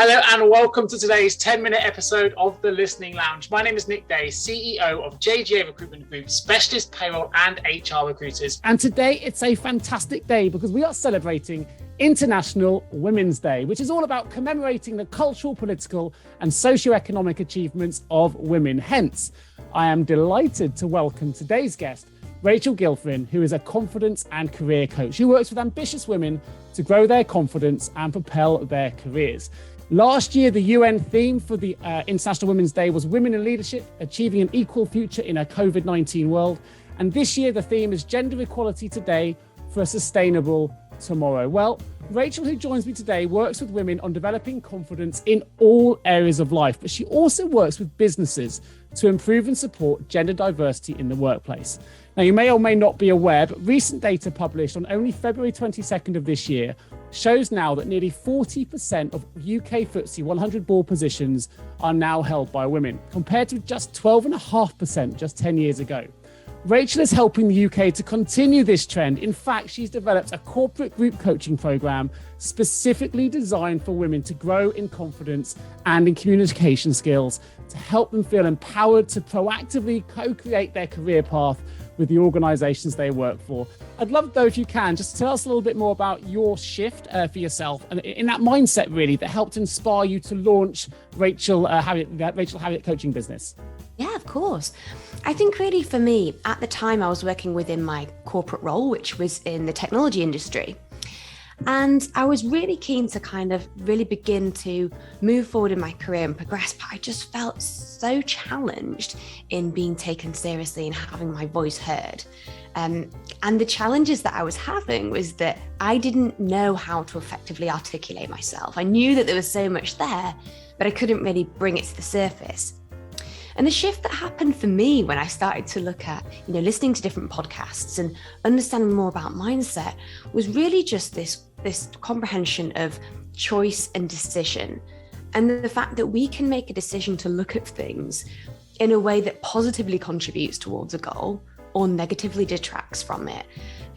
Hello and welcome to today's 10-minute episode of The Listening Lounge. My name is Nick Day, CEO of JGA Recruitment Group, specialist payroll and HR recruiters. And today it's a fantastic day because we are celebrating International Women's Day, which is all about commemorating the cultural, political and socio-economic achievements of women. Hence, I am delighted to welcome today's guest, Rachel Gilfrin, who is a confidence and career coach who works with ambitious women to grow their confidence and propel their careers. Last year, the UN theme for the International Women's Day was Women in Leadership, Achieving an Equal Future in a COVID-19 World. And this year, the theme is Gender Equality Today for a Sustainable Tomorrow. Well, Rachel, who joins me today, works with women on developing confidence in all areas of life, but she also works with businesses to improve and support gender diversity in the workplace. Now, you may or may not be aware, but recent data published on only February 22nd of this year shows now that nearly 40% of UK FTSE 100 board positions are now held by women, compared to just 12.5% just 10 years ago. Rachel is helping the UK to continue this trend. In fact, she's developed a corporate group coaching program specifically designed for women to grow in confidence and in communication skills to help them feel empowered to proactively co-create their career path with the organizations they work for. I'd love, though, if you can, just tell us a little bit more about your shift for yourself and in that mindset, really, that helped inspire you to launch Rachel Harriet coaching business. Yeah, of course. I think really for me, at the time I was working within my corporate role, which was in the technology industry. And I was really keen to kind of really begin to move forward in my career and progress, but I just felt so challenged in being taken seriously and having my voice heard. And the challenges that I was having was that I didn't know how to effectively articulate myself. I knew that there was so much there, but I couldn't really bring it to the surface. And the shift that happened for me when I started to look at, listening to different podcasts and understanding more about mindset was really just this comprehension of choice and decision. And the fact that we can make a decision to look at things in a way that positively contributes towards a goal or negatively detracts from it.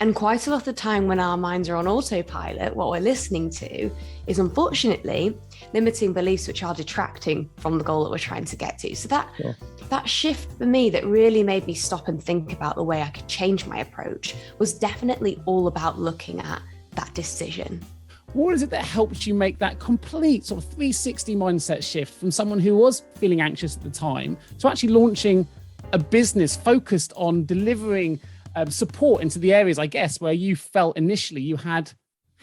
And quite a lot of the time when our minds are on autopilot, what we're listening to is unfortunately limiting beliefs which are detracting from the goal that we're trying to get to. So that shift for me that really made me stop and think about the way I could change my approach was definitely all about looking at that decision. What is it that helped you make that complete sort of 360 mindset shift from someone who was feeling anxious at the time to actually launching a business focused on delivering support into the areas, I guess, where you felt initially you had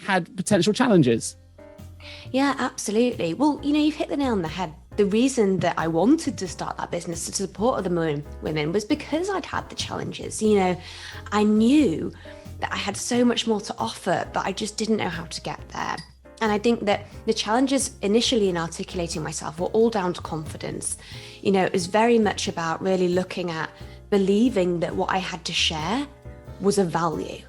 potential challenges? Yeah, absolutely. Well, you've hit the nail on the head. The reason that I wanted to start that business to support other women was because I'd had the challenges. I knew that I had so much more to offer, but I just didn't know how to get there. And I think that the challenges initially in articulating myself were all down to confidence. It was very much about really looking at believing that what I had to share was of value.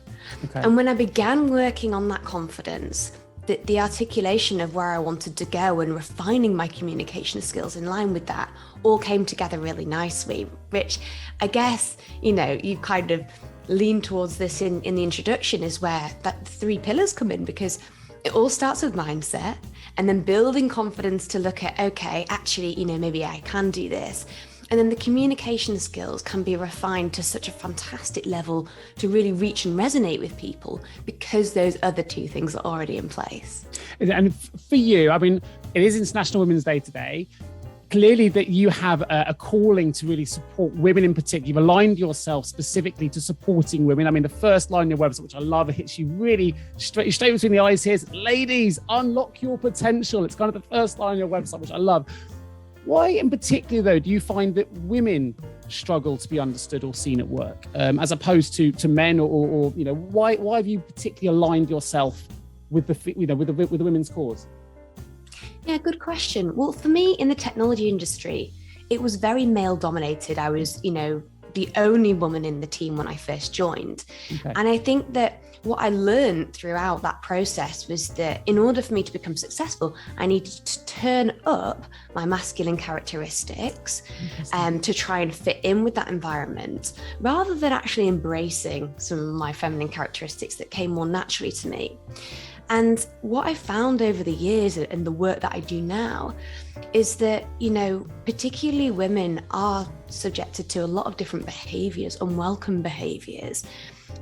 Okay. And when I began working on that confidence, the articulation of where I wanted to go and refining my communication skills in line with that all came together really nicely, which I guess, you kind of lean towards this in the introduction is where that 3 pillars come in, because it all starts with mindset and then building confidence to look at, okay, actually, maybe I can do this. And then the communication skills can be refined to such a fantastic level to really reach and resonate with people because those other 2 things are already in place. And for you, it is International Women's Day today. Clearly that you have a calling to really support women in particular. You've aligned yourself specifically to supporting women. The first line on your website, which I love, it hits you really straight between the eyes here. Ladies, unlock your potential. It's kind of the first line on your website, which I love. Why in particular, though, do you find that women struggle to be understood or seen at work, as opposed to men, or why have you particularly aligned yourself with the women's cause? Yeah, good question. Well, for me in the technology industry, it was very male dominated. I was, the only woman in the team when I first joined. Okay. And I think that what I learned throughout that process was that in order for me to become successful, I needed to turn up my masculine characteristics to try and fit in with that environment, rather than actually embracing some of my feminine characteristics that came more naturally to me. And what I found over the years and the work that I do now is that, you know, particularly women are subjected to a lot of different behaviors, unwelcome behaviors.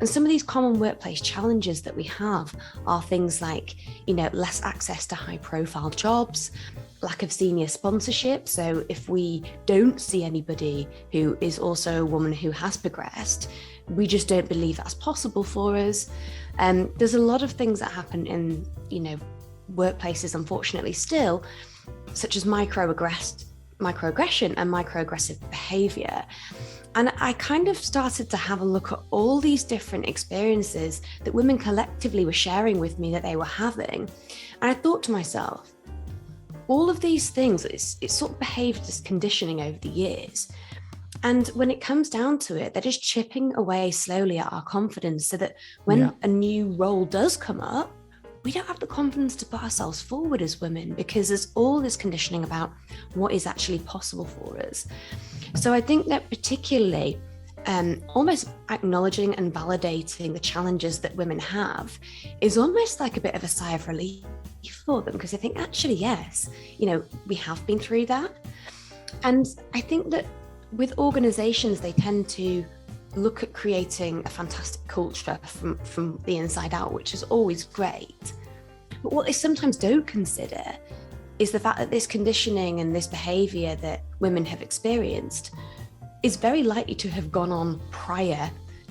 And some of these common workplace challenges that we have are things like, you know, less access to high profile jobs, lack of senior sponsorship. So if we don't see anybody who is also a woman who has progressed, we just don't believe that's possible for us. There's a lot of things that happen in, you know, workplaces, unfortunately, still, such as microaggression and microaggressive behavior. And I kind of started to have a look at all these different experiences that women collectively were sharing with me that they were having. And I thought to myself, all of these things, it's sort of behaved as conditioning over the years. And when it comes down to it, they're just chipping away slowly at our confidence, so that when a new role does come up, we don't have the confidence to put ourselves forward as women, because there's all this conditioning about what is actually possible for us. So I think that particularly almost acknowledging and validating the challenges that women have is almost like a bit of a sigh of relief for them, because I think actually, yes, you know, we have been through that. And I think that with organizations, they tend to look at creating a fantastic culture from the inside out, which is always great. But what they sometimes don't consider is the fact that this conditioning and this behavior that women have experienced is very likely to have gone on prior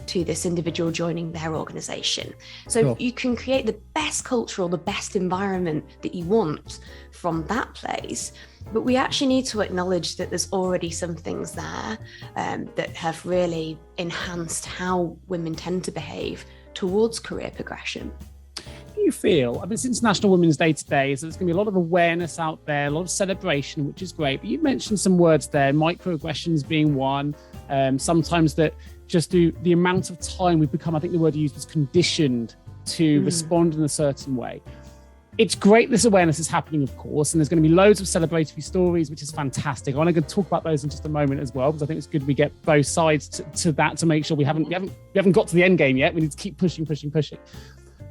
to this individual joining their organization. So you can create the best culture or the best environment that you want from that place, but we actually need to acknowledge that there's already some things there that have really enhanced how women tend to behave towards career progression. Do you feel, I mean, it's International Women's Day today, so there's going to be a lot of awareness out there, a lot of celebration, which is great. But you mentioned some words there, microaggressions being one. Sometimes that just do the amount of time we've become, I think the word you used was conditioned to respond in a certain way. It's great this awareness is happening, of course, and there's going to be loads of celebratory stories, which is fantastic. I'm going to talk about those in just a moment as well, because I think it's good we get both sides to that to make sure we haven't got to the end game yet. We need to keep pushing.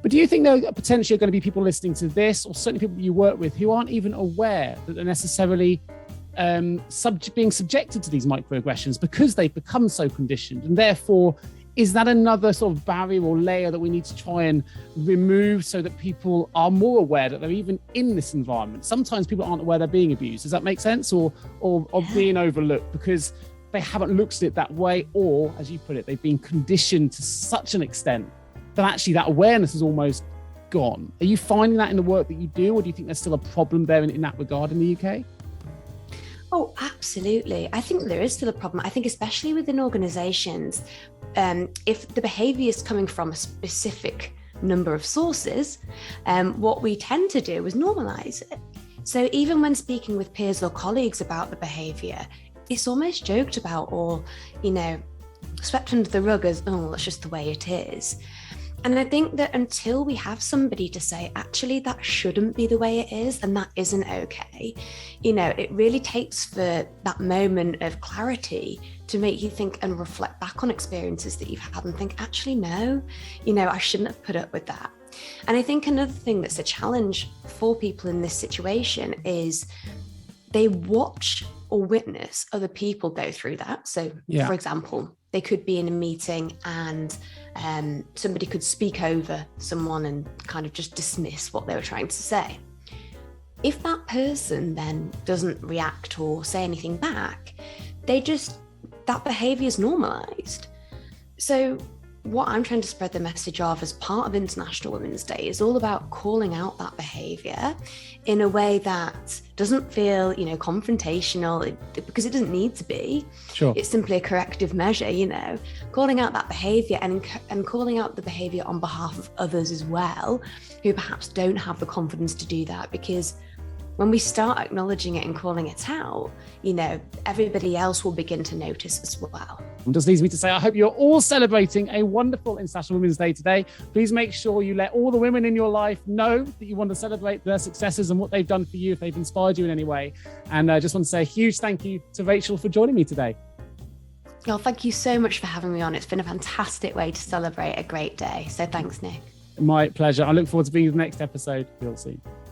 But do you think there are potentially going to be people listening to this, or certainly people you work with, who aren't even aware that they're necessarily being subjected to these microaggressions because they've become so conditioned? And therefore, is that another sort of barrier or layer that we need to try and remove so that people are more aware that they're even in this environment? Sometimes people aren't aware they're being abused. Does that make sense? Or being overlooked because they haven't looked at it that way, or, as you put it, they've been conditioned to such an extent that actually that awareness is almost gone. Are you finding that in the work that you do, or do you think there's still a problem there in that regard in the UK? Oh, absolutely. I think there is still a problem. I think especially within organizations, if the behavior is coming from a specific number of sources, what we tend to do is normalize it. So even when speaking with peers or colleagues about the behavior, it's almost joked about or, you know, swept under the rug as, oh, that's just the way it is. And I think that until we have somebody to say, actually, that shouldn't be the way it is, and that isn't okay, you know, it really takes for that moment of clarity to make you think and reflect back on experiences that you've had and think, actually, no, you know, I shouldn't have put up with that. And I think another thing that's a challenge for people in this situation is they watch or witness other people go through that. So, for example, they could be in a meeting and somebody could speak over someone and kind of just dismiss what they were trying to say. If that person then doesn't react or say anything back, that behavior is normalized. So what I'm trying to spread the message of as part of International Women's Day is all about calling out that behavior in a way that doesn't feel, you know, confrontational, because it doesn't need to be. Sure. It's simply a corrective measure, you know, calling out that behavior and calling out the behavior on behalf of others as well, who perhaps don't have the confidence to do that, because when we start acknowledging it and calling it out, you know, everybody else will begin to notice as well. It just leaves me to say, I hope you're all celebrating a wonderful International Women's Day today. Please make sure you let all the women in your life know that you want to celebrate their successes and what they've done for you, if they've inspired you in any way. And I just want to say a huge thank you to Rachel for joining me today. Well, thank you so much for having me on. It's been a fantastic way to celebrate a great day. So thanks, Nick. My pleasure. I look forward to being in the next episode real soon.